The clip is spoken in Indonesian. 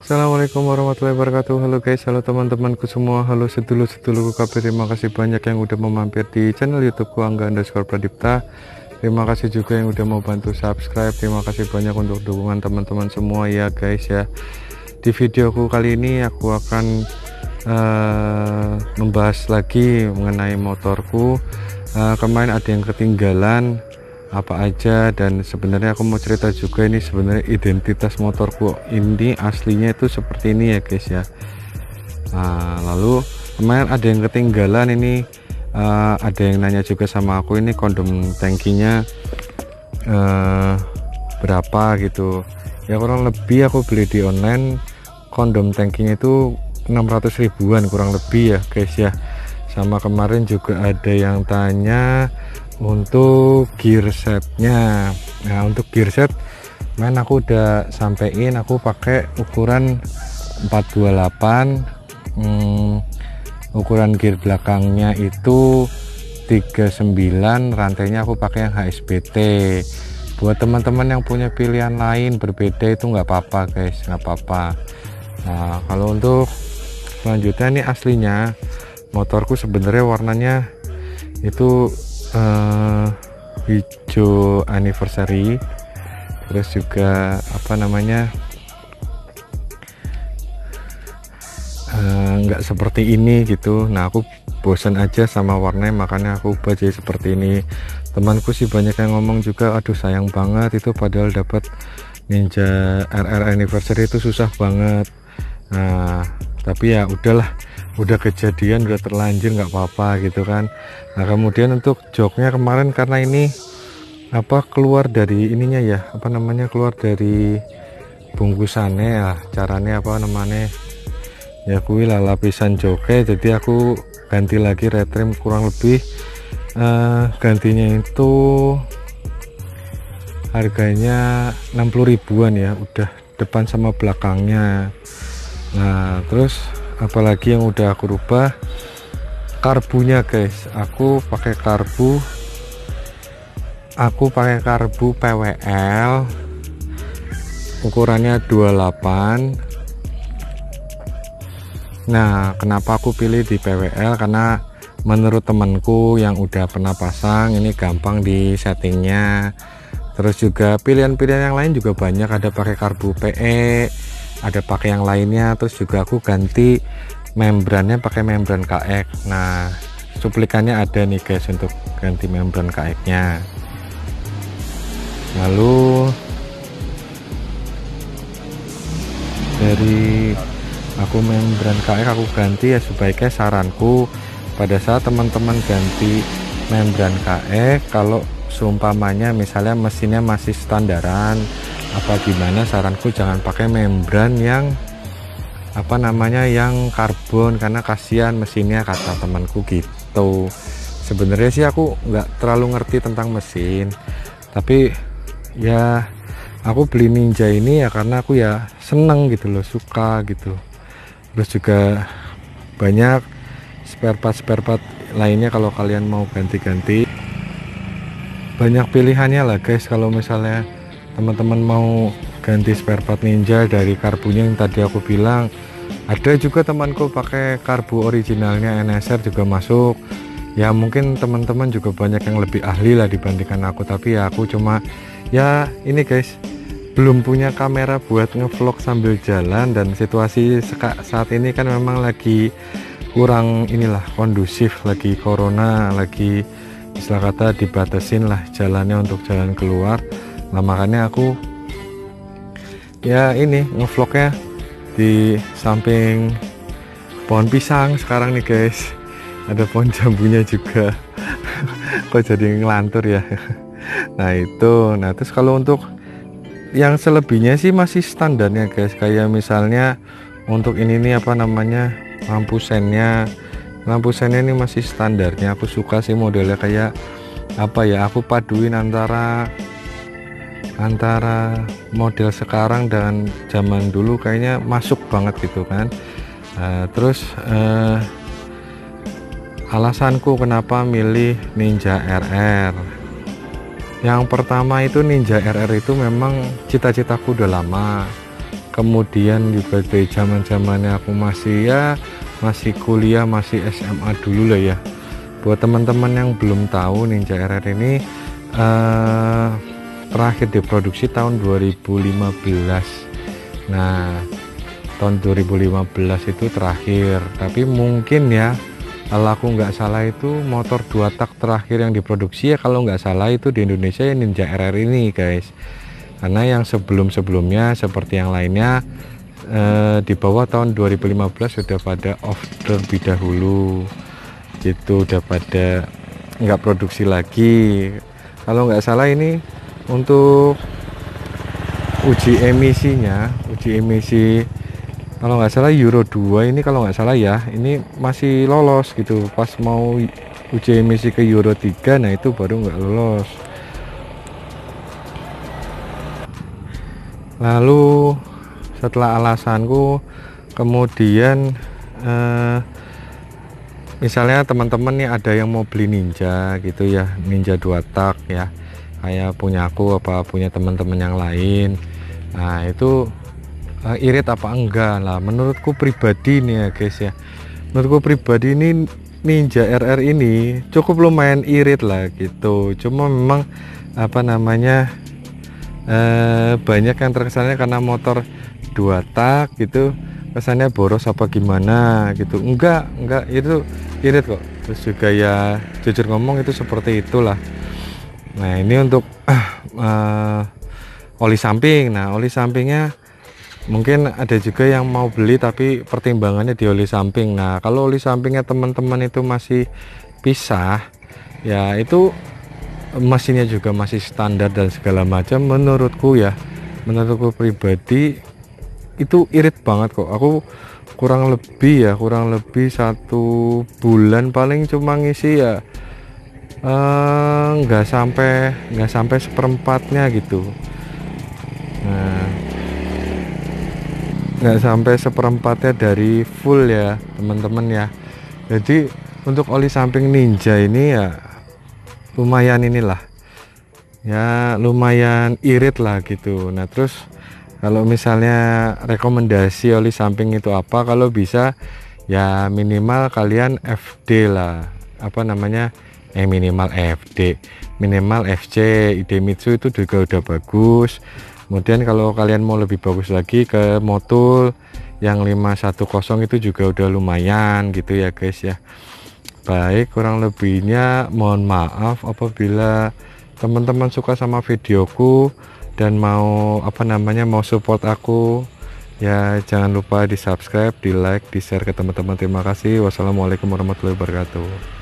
Assalamualaikum warahmatullahi wabarakatuh. Halo guys, halo teman-temanku semua, halo sedulur-sedulurku kabeh. Terima kasih banyak yang udah mau mampir di channel YouTubeku Angga_Pradipta. Terima kasih juga yang udah mau bantu subscribe. Terima kasih banyak untuk dukungan teman-teman semua ya guys ya. Di videoku kali ini aku akan membahas lagi mengenai motorku. Kemarin ada yang ketinggalan apa aja, dan sebenarnya aku mau cerita juga, ini sebenarnya identitas motorku ini aslinya itu seperti ini ya guys ya. Lalu kemarin ada yang ketinggalan ini, ada yang nanya juga sama aku, ini kondom tangkinya berapa gitu ya. Kurang lebih aku beli di online kondom tankinya itu 600 ribuan kurang lebih ya guys ya. Sama kemarin juga ada yang tanya untuk gear setnya. Nah, untuk gear set aku udah sampein, aku pakai ukuran 428. Ukuran gear belakangnya itu 39, rantainya aku pakai yang HSBT. Buat teman-teman yang punya pilihan lain berbeda itu nggak apa-apa guys, nggak apa-apa. Nah, kalau untuk selanjutnya, ini aslinya motorku sebenarnya warnanya itu hijau anniversary, terus juga apa namanya, nggak seperti ini gitu. Nah, aku bosan aja sama warnanya, makanya aku ubah jadi seperti ini. Temanku sih banyak yang ngomong juga, aduh sayang banget itu padahal dapat Ninja RR anniversary itu susah banget. Nah, tapi ya udahlah, udah kejadian, udah terlanjur, nggak apa-apa gitu kan. Nah, kemudian untuk joknya kemarin karena ini apa keluar dari ininya ya, apa namanya, keluar dari bungkusannya ya, caranya apa namanya ya, kuilah lapisan joknya, jadi aku ganti lagi retrim. Kurang lebih gantinya itu harganya 60 ribuan ya, udah depan sama belakangnya. Nah, terus apalagi yang udah aku rubah, karbunya guys. Aku pakai karbu PWL ukurannya 28. Nah, kenapa aku pilih di PWL, karena menurut temanku yang udah pernah pasang ini gampang di settingnya. Terus juga pilihan-pilihan yang lain juga banyak, ada pakai karbu PE, ada pakai yang lainnya. Terus juga aku ganti membrannya pakai membran KX. Nah, cuplikannya ada nih guys untuk ganti membran KX nya. Lalu dari aku membran KX aku ganti ya, sebaiknya saranku pada saat teman-teman ganti membran KX, kalau seumpamanya misalnya mesinnya masih standaran apa gimana, saranku jangan pakai membran yang apa namanya, yang karbon, karena kasihan mesinnya, kata temanku gitu. Sebenarnya sih aku nggak terlalu ngerti tentang mesin, tapi ya aku beli Ninja ini ya karena aku ya seneng gitu loh, suka gitu. Terus juga banyak spare part lainnya, kalau kalian mau ganti-ganti banyak pilihannya lah guys. Kalau misalnya teman-teman mau ganti spare part Ninja dari karbunya yang tadi aku bilang, ada juga temanku pakai karbu originalnya NSR juga masuk ya. Mungkin teman-teman juga banyak yang lebih ahli lah dibandingkan aku, tapi ya aku cuma ya ini guys, belum punya kamera buat ngevlog sambil jalan, dan situasi saat ini kan memang lagi kurang inilah kondusif, lagi corona, lagi istilah kata dibatasin lah jalannya untuk jalan keluar. Nah, makanya aku ya ini ngevlognya di samping pohon pisang sekarang nih guys. Ada pohon jambunya juga. Kok jadi ngelantur ya. Nah itu, nah terus kalau untuk yang selebihnya sih masih standarnya guys, kayak misalnya untuk ini nih apa namanya, lampu sennya ini masih standarnya. Aku suka sih modelnya kayak apa ya, aku paduin antara model sekarang dan zaman dulu, kayaknya masuk banget gitu kan. Terus alasanku kenapa milih Ninja RR, yang pertama itu Ninja RR itu memang cita-citaku udah lama. kemudian juga dari zaman-zamannya aku masih kuliah, masih SMA dulu lah ya. Buat teman-teman yang belum tahu, Ninja RR ini terakhir diproduksi tahun 2015. Nah, tahun 2015 itu terakhir, tapi mungkin ya kalau aku nggak salah itu motor 2 tak terakhir yang diproduksi ya, kalau nggak salah itu di Indonesia ya Ninja RR ini guys. Karena yang sebelum-sebelumnya seperti yang lainnya di bawah tahun 2015 sudah pada off terlebih dahulu gitu, udah pada nggak produksi lagi. Kalau nggak salah ini untuk uji emisi kalau nggak salah Euro 2 ini, kalau nggak salah ya ini masih lolos gitu. Pas mau uji emisi ke Euro 3 nah itu baru nggak lolos. Lalu setelah alasanku, kemudian misalnya teman-teman nih ada yang mau beli Ninja gitu ya, Ninja 2 tak ya, kayak punya aku apa punya teman-teman yang lain. Nah itu irit apa enggak lah, menurutku pribadi nih ya guys ya, menurutku pribadi ini Ninja RR ini cukup lumayan irit lah gitu. Cuma memang apa namanya banyak yang terkesannya karena motor 2 tak gitu kesannya boros apa gimana gitu. Enggak itu irit kok. Terus juga ya jujur ngomong itu seperti itulah. Nah ini untuk oli samping. Nah oli sampingnya mungkin ada juga yang mau beli tapi pertimbangannya di oli samping. Nah kalau oli sampingnya teman-teman itu masih pisah ya, itu mesinnya juga masih standar dan segala macam, menurutku pribadi itu irit banget kok. Aku kurang lebih 1 bulan paling cuma ngisi ya nggak sampai seperempatnya gitu. Nah nggak sampai seperempatnya dari full ya teman-teman ya. Jadi untuk oli samping Ninja ini ya lumayan inilah ya, lumayan irit lah gitu. Nah terus kalau misalnya rekomendasi oli samping itu apa, kalau bisa ya minimal kalian FD lah, apa namanya minimal FC Idemitsu itu juga udah bagus. Kemudian kalau kalian mau lebih bagus lagi ke Motul yang 510 itu juga udah lumayan gitu ya guys ya. Baik, kurang lebihnya mohon maaf apabila teman-teman suka sama videoku dan mau mau support aku ya, jangan lupa di subscribe, di like, di share ke teman-teman. Terima kasih. Wassalamualaikum warahmatullahi wabarakatuh.